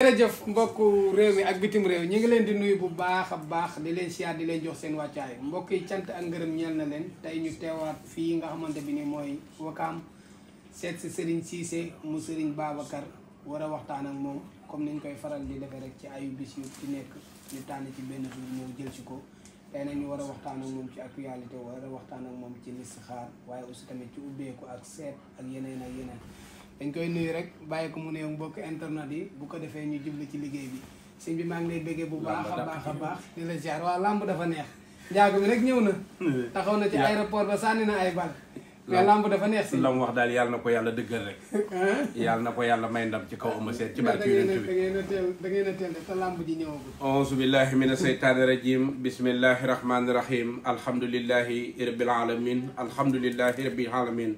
jërëjëf mbokku réew mi ak bitim réew ñi ngi leen di nuyu bu baax a baax di leen siyaar di leen jox seen wàccaay mbokk yi cant ak ngërëm ñeel na leen tey ñu teewaat fii nga xamante bi ni mooy Wakaam seet si Serigne Cissé mu Serigne Babacar war a waxtaan ak moom comme niñ koy faral di defee rek ci ayu bis yu ci nekk ñu tànn ci benn bi ñëw jël si ko tey nag ñu war a waxtaan ak moom ci actualité war a waxtaan ak moom ci listixaar waaye aussi tamit ci ubbeeku ak seet ak yeneen ak yeneen dañ koy nuyu rek bàyyi ko mu ne mbokk internet yi bu ko defee ñu jublu ci liggéey bi sëñ bi maa ngi lay béggee bu baax a baax di la ziar waaw lamb dafa neex njaago bi rek ñëw na taxaw na ci aéroport ba sànni na ay bal mais lamb dafa neex si la mu wax daal yàlla na ko yàlla dëggal rek yàlla na ko yàlla may ndam ci kaw Eumeu Sène ci barke yonent bi da ngeen a teel te lamb ji ñëwagul auzu billahi mina seytaani rajim bismillahi rahmani rahim alhamdulillahi rabbil alamin alhamdulillahi rabbil alamin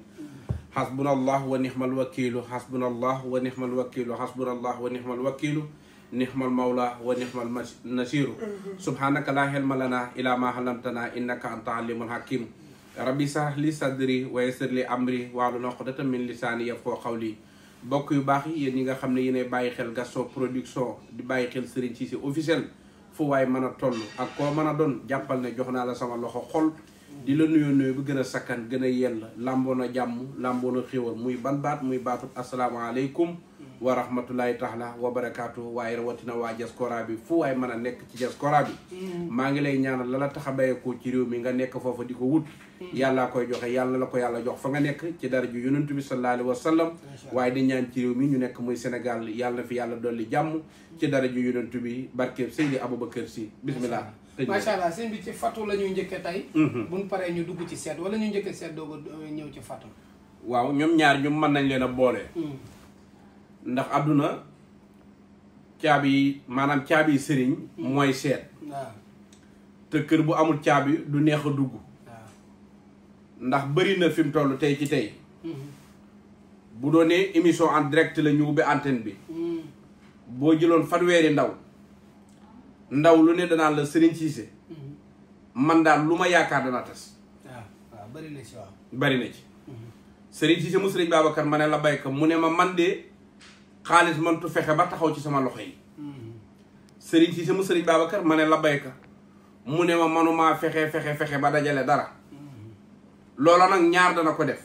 hasbunallah wa nihmal wakilu hasbunallah wa nihmal wakilu hasbunallah wa nihmal wakilu nihmal mawla wa nihmal nasiru subhanaka la hilma lana ila ma halamtana innaka anta alimul hakim rabbi shrah li sadri wa yassir li amri wahlul uqdatan min lisani yafqahu qawli bokk yu baax yi yéen ñi nga xam ne yéenay bàyyi xel Gaston Production di bàyyi xel Serigne Cissé officiel fu waay mën a toll ak koo mën a doon jàppal ne jox naa la sama loxo xol di la nuyoo nuyu bu gën a sakkan gën a yell làmboon a jàmm làmboon a xéwal muy ban baat muy baatu asalaamaaleykum wa rahmatulahi taala wa barakaatu waaye rawatina waa diaspora bi fu waay mën a nekk ci diaspora bi maa ngi lay ñaanal la la tax a bàyyeekoo ci réew mi nga nekk foofa di ko wut yàllaa koy joxe yàlla la ko yàlla jox fa nga nekk ci dara ju yonentu bi sallallahu alayhi wa sallam waaye di ñaan ci réew mi ñu nekk muy Sénégal yàlla na fi yàlla dolli jàmm ci dara ju yonentu bi barkeeb Seydi Aboubacar Sy bismillah macha allah sëñ bi ci fatu la ñuy njëkke tey buñ paree ñu dugg ci seet wala ñu njëkke seet dooga ñëw ci fatu waaw ñoom ñaar ñu mën nañ leen a boole ndax àdduna caabi maanaam caabi sëriñ mooy seet waaw te kër bu amul caabi du neex a dugg ndax bëri na fi mu toll tey ci tey bu doonee émission en direct la ñu ubbi antenne bi boo jëloon fanweeri ndaw lu ne danaan la Serigne Cissé man daal lu ma yaakaar dana tas waaw bëri na ci waaw bëri na ci Serigne Cissé mu Serigne Babacar ma ne la bayka mu ne ma man de xaalis mëntu fexe ba taxaw ci sama loxo yi Serigne Cissé mu Serigne Babacar ma ne la bayka mu ne ma manumaa fexe ba dajale dara loola nag ñaar dana ko def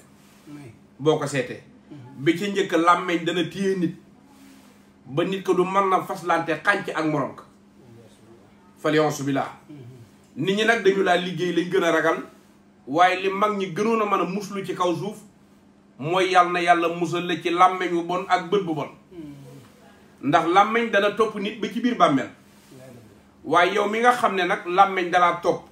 boo ko seetee bi ci njëkk làmmeñ dana téye nit ba nit ko du mën na faslante xànc ak morom ka faliance bi laa nit ñi nag dañu laa liggéey lañ gën a ragal waaye li mag ñi gënoon a mën a muslu ci kaw suuf mooy yàlla na yàlla musal la ci làmmeñ bu bon ak bët bu bon ndax làmmeñ dana topp nit ba ci biir bàmmeel waaye yow mi nga xam ne nag làmmeñ dalaa topp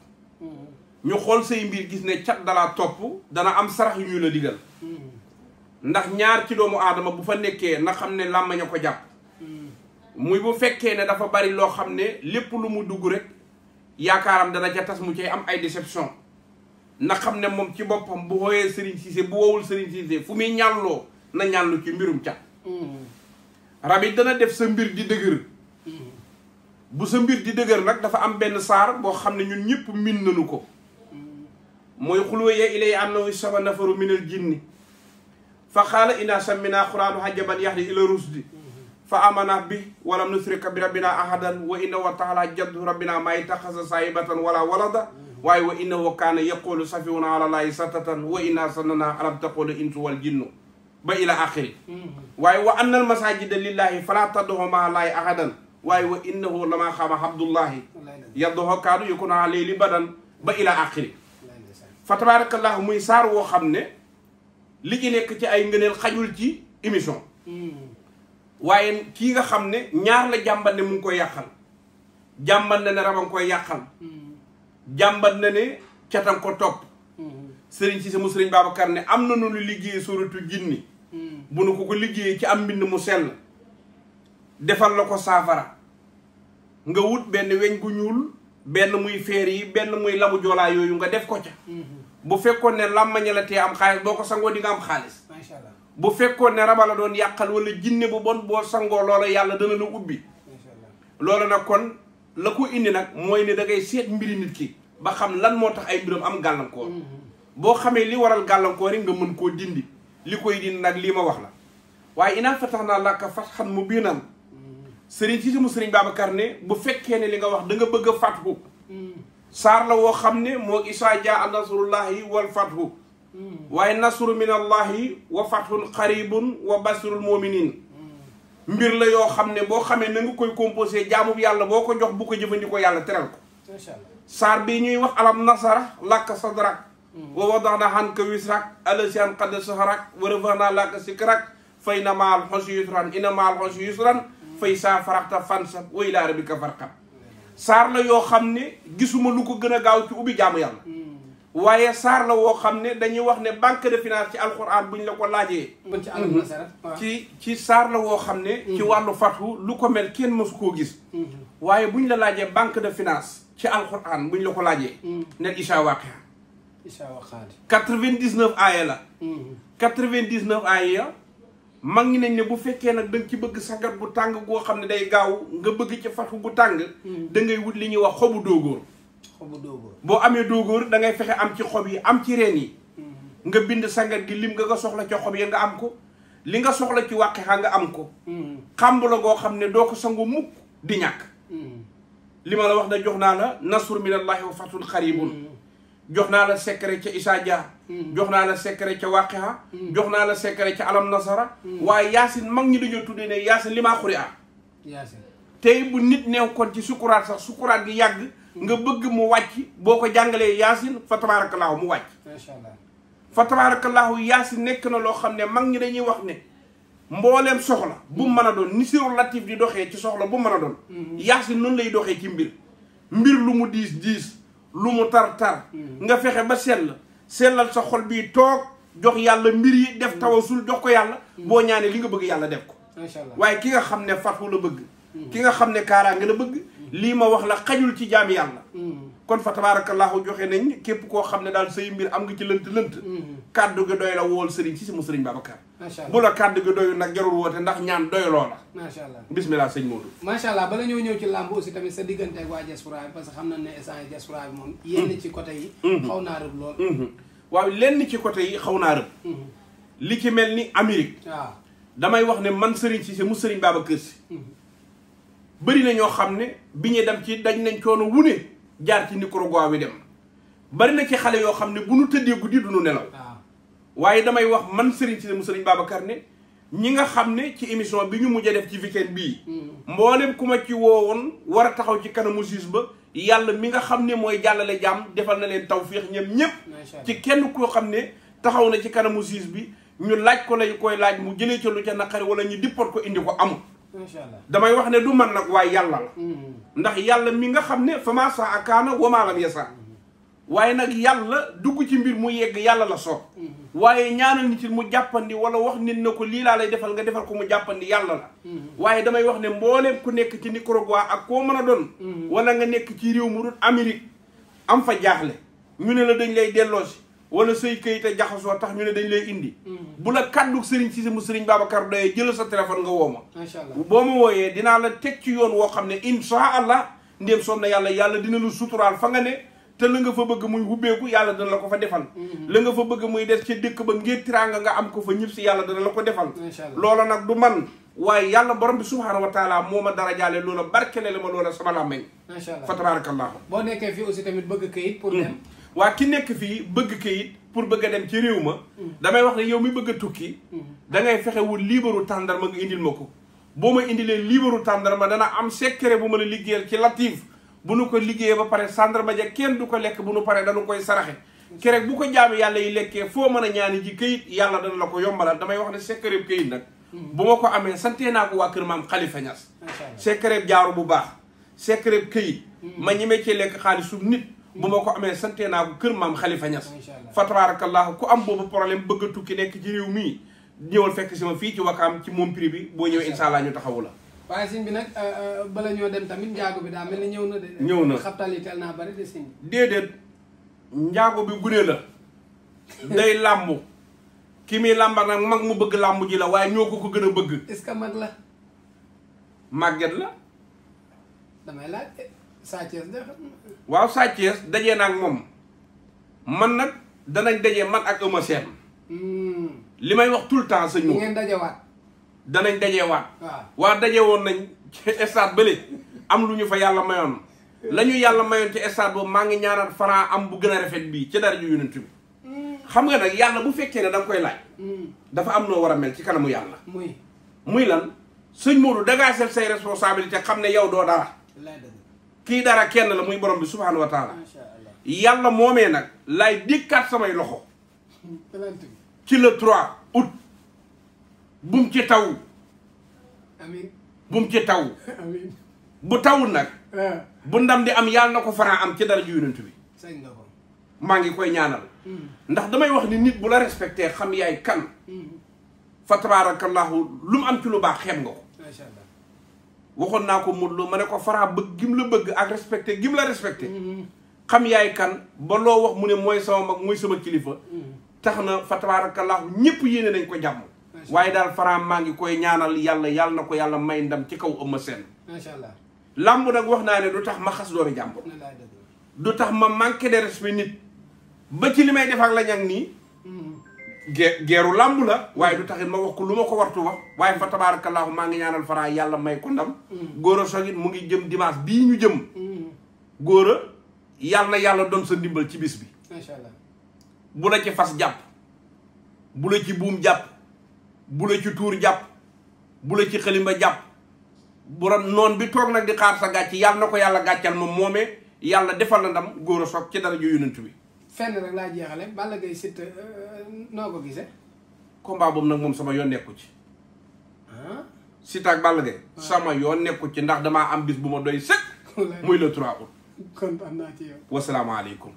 ñu xool say mbir gis ne cat dalaa topp dana am sarax yu ñu la digal ndax ñaar ci doomu aadama bu fa nekkee na xam ne làmmeñ a ko jàpp muy bu fekkee ne dafa bari loo xam ne lépp lu mu dugg rek yaakaaram dana ca tas mu cay am ay déception na xam ne moom ci boppam bu wooyee Serigne Cissé bu woowul Serigne Cissé fu muy ñàlloo na ñàllu ci mbirum cat rab yi dana def sa mbir di dëgër bu sa mbir di dëgër nag dafa am benn saar boo xam ne ñun ñëpp min nañu ko mooy xulwayee ilay annahu saba nafaru minal jinni fa xaala inna sammina qur'aanu hajaban yahdi ila rusdi fa amana bi walam nusrika bi rabbina ahadan wa innahu taala jaddu rabbina ma yattaxasa saahibatan wala walada waaye wa innahu kaana yaqulu safiuna ala llahi satatan wa inna sanana alam taqulu insu wal jinnu ba ila axiri waaye wa anna al masajida lillahi fala tad'u ma'a llahi ahadan waaye wa innahu lama xama abdullahi yadduhu kaadu yakuna alayhi badan ba ila axiri fa tabarakallahu muy saar woo xam ne li ci nekk ci ay ngëneel xajul ci émission waaye kii nga xam ne ñaar la jàmbat ne mu ngi koy yàqal jàmbat na ne rabam koy yàqal jàmbat na ne catam ko topp Serigne Cissé mu Serigne Babacar ne am na nu liggéeyee suratu jinni bu nu ko liggéeyee ci am mbind mu sell defal la ko saafara nga wut benn weñ gu ñuul benn muy feer yi benn muy labu joolaa yooyu nga def ko ca bu fekkoon ne làmmaña la tee am xaalis boo ko sangoo di nga am xaalis macha allah bu fekkoon ne raba la doon yàqal wala jinne bu bon boo sangoo loola yàlla dana la ubbi loolu nag kon la ko indi nag mooy ne da ngay seet mbiri nit ki ba xam lan moo tax ay mbiram am gàllankoor boo xamee li waral gàllankoor yi nga mën koo dindi li koy dindi nag lii ma wax la waaye inaa fatahnaa laka fathan mubiinan sëriñ si mu sëriñ Babacar ne bu fekkee ne li nga wax da nga bëgg a fathu saar la woo xam ne moo isaa jaa nasrullahi wal fathu waaye nasru min allahi wa fathun qaribun wa basirul muminin mbir la yoo xam ne boo xamee na nga koy composé jaamub yàlla boo ko jox bu ko jëfandikoo yàlla teral ko saar bii ñuy wax alam nasara làkk sadrak wa wadaxna xanka wisrak alasi an qad saharak wa rafa'na laka sikrak fa inna ma'al usri yusran inna ma'al usri yusran fa izaa faragta fansab wa ilaa rabbika farghab saar la yoo xam ne gisuma lu ko gën a gaaw ci ubbi jaamu yàlla waaye saar la woo xam ne dañuy wax ne banque de finance ci alquran buñ la ko laajee ci saar la woo xam ne ci wàllu fatu lu ko mel kenn mësu koo gis waaye buñ la laajee banque de finance ci alquran buñ la ko laajee nel isha waqia 99 aaya la 99 aaya ya mag ñi nañ ne bu fekkee nag da nga ci bëgg sagat bu tàng goo xam ne day gaaw nga bëgg ci fatu bu tàng da ngay wut li ñuy wax xobu doogóor boo amee doogóor da ngay fexe am ci xob yi am ci reen yi nga bind sangat gi lim nga soxla ci xob yi nga am ko li nga soxla ci wàqi xa nga am ko xàmb la goo xam ne doo ko sangu mukk di ñàkk li ma la wax ne jox naa la nasru minallahi wa fathun qaribun jox naa la secret ca Isaa Dia jox naa la secret ca Waqiha jox naa la secret ca alam nasara waaye yaasin mag ñi dañoo tuddee ne yaasin li maa xuri tey bu nit neew kon ci sukuraat sax sukuraat gi yàgg nga bëgg mu wàcc boo ko jàngalee yaasin fa tabaarakallaahu mu wàcc fa tabaarakallaahu yaasin nekk na loo xam ne mag ñi dañuy wax ne mbooleem soxla bu mu mën a doon ni siru latif di doxee ci soxla bu mu mën a doon yaasin noonu lay doxee ci mbir lu mu diis lu mu tar nga fexe ba sellal sa xol bii toog jox yàlla mbir yi def tawasul jox ko yàlla boo ñaanee li nga bëgg yàlla def ko waaye ki nga xam ne fatu la bëgg ki nga xam ne kaaraange la bëgg lii ma wax la xajul ci jaami yàlla kon fa tabaarakallaahu joxe nañ képp koo xam ne daal say mbir am nga ci lënt kàddu gi doy la wool sëriñ si mu sëriñ Babacar bu la kàddu gi doyu nag jarul woote ndax ñaan doy loo la macha allah bismillah sëñ Modou macha allah bala ñëw ci làmb aussi tamit sa diggante ak waa diaspora bi parce que xam nañ ne instant diaspora bi moom yenn ci côté yi xaw naa rëb lool waaw lenn ci côté yi xaw naa rëb li ci mel ni Amérique waaw damay wax ne man sëriñ si mu sëriñ Babacar si bëri na ñoo xam ne bi ñu dem ci dañ nañ coono wune jaar ci Nicaragua bi dem bari na ci xale yoo xam ne bu nu tëddee guddi du nu nelaw waaye damay wax man sëriñ si mu sëriñ Babacar ne ñi nga xam ne ci émission bi ñu mujj a def ci weekend bii mboolem ku ma ci woowoon war a taxaw ci kanamu siis ba yàlla mi nga xam ne mooy jàllale jàmm defal na leen tawfiix ñëpp ci kenn koo xam ne taxaw na ci kanamu siis bi ñu laaj ko lañu koy laaj mu jëlee ca lu ca naqari wala ñu dippat ko indi ko amul damay wax ne du man nag waaye yàlla la ndax yàlla mi nga xam ne fa maa saa akaana wa maa lam yasa waaye nag yàlla dugg ci mbir mu yegg yàlla la soob waaye ñaanal nit mu jàppandi wala wax nit na ko lii laa lay defal nga defal ko mu jàppandi yàlla la waaye damay wax ne mbooleem ku nekk ci Nicaragua ak koo mën a doon wala nga nekk ci réew mu dul Amérique am fa jaaxle ñu ne la dañ lay delloosi wala say këyit a jaxasoo tax ñu ne dañ lay indi bu la kàddu sëriñ si mu sëriñ Babacar doyee jël sa téléphone nga woo ma boo ma wooyee dinaa la teg ci yoon woo xam ne insha allah ndéem soom na yàlla dina lu suturaal fa nga ne te la nga fa bëgg muy hubbeeku yàlla dana la ko fa defal la nga fa bëgg muy des ca dëkk ba ngir tiraanga nga am ko fa ñëpp si yàlla dana la ko defal loola nag du man waaye yàlla borom bi subhaanahu wa taala moo ma dara jaale loola barkele la ma loola sama làmmeñ fa tabarakallahu boo nekkee fii aussi tamit bëgg këyit pour dem waa ki nekk fii bëgg këyit pour bëgg a dem ci réew ma damay wax ne yow mi bëgg a tukki da ngay fexe wul liibaru tàndarma nga indil ma ko boo ma indilee liibaru tàndarma dana am secret bu mën a liggéeyal ci latif bu nu ko liggéeyee ba pare tàndarma ja kenn du ko lekk bu nu paree dañu koy saraxe kerek bu ko jaami yàlla yi lekkee foo mën a ñaani ji këyit yàlla dana la ko yombalal damay wax ne secret këyit nag bu ma ko amee santee naa ko waa kër maam Khalifa Niass secret jaaru bu baax secret këyit ma ñemee cee lekk xaalisu nit bu ma ko amee santee naa ko kër maam Khalifa Niass fa tabarakallahu ku am boobu problème bëgg a tukki nekk ci réew mii ñëwal fekk si ma fii ci Wakaam ci moom prix bi boo ñëwee incha allah ñu taxawu la waaye sëñ bi nag bala ñoo dem tamit njaago bi daa mel ni ñëw na de ñëw na xabtal yi teel naa bari de sëñ bi déedéet njaago bi gune la day làmbu ki muy làmba nag mag mu bëgg làmbu ji la waaye ñoo ko gën a bëgg est-ce que mag la màgget la damay laaj Sa Thiès de waaw Sa Thiès dajee na ak moom man nag danañ dajee man ak Eumeu Sène li may wax tout le temps sëñ moom ngeen dajewaat danañ dajewaat waaw waa daje woon nañ ci stade bële am lu ñu fa yàlla mayoon la ñu yàlla mayoon ci stade boobu maa ngi ñaanal Franc am bu gën a rafet bii ci dara ju yonent bi xam nga nag yàlla bu fekkee ne da nga koy laaj dafa am noo war a mel ci kanamu yàlla muy lan sëñ Modou dagaasel say responsabilité xam ne yow doo dara kii dara kenn la muy borom bi subhanahu wa taala yàlla moomee nag laay dékkaat samay loxo ci le 3 août bum ci taw amiin bum ci taw amiin bu tawul nag bu ndam di am yàlla na ko Franc am ci dara ju yonent bi sañ nga ko maa ngi koy ñaanal ndax damay wax ni nit bu la respecté xam yaay kan fa tabarakallahu lu mu am ci lu baax xeeb nga ko macha allah waxoon naa ko Modou Lo ma ne ko Franc bëgg gim la bëgg ak respecté gim la respecté xam yaay kan ba loo wax mu ne mooy sama mag mooy sama kilifa tax na fa tabarakallahu ñëpp yéene nañ ko jàmm waaye daal Franc maa ngi koy ñaanal yàlla yàlla na ko yàlla may ndam ci kaw Eumeu Sène macha allah làmb nag wax naa ne du tax ma xas doomi jàmbur du tax ma manqué de respect nit ba ci li may def ak la ñag nii geeru làmb la waaye du taxit ma wax ko lu ma ko wartu wax waaye fa tabarakallahu maa ngi ñaanal Franc yàlla may ko ndam góor a sogit mu ngi jëm dimanche bii ñu jëm góor a yàlla na yàlla doon sa ndimbal ci bis bi macha allah bu la ci fas jàpp bu la ci buum jàpp bu la ci tuur jàpp bu la ci xalimba jàpp bu ra noon bi toog nag di xaar sa gàcc yàlla na ko yàlla gàccal moom moomee yàlla defal na ndam góor a soog ci dara ju yonent bi fenn rek laa jeexale Balla Gaye Siteu noo ko gisee combat boobu nag moom sama yoon nekku ci Siteu ak Balla Gaye sama yoon nekku ci ndax damaa am bis bu ma doy sëkk muy le 3 août kontaan naa ci yow wasalaamaaleykum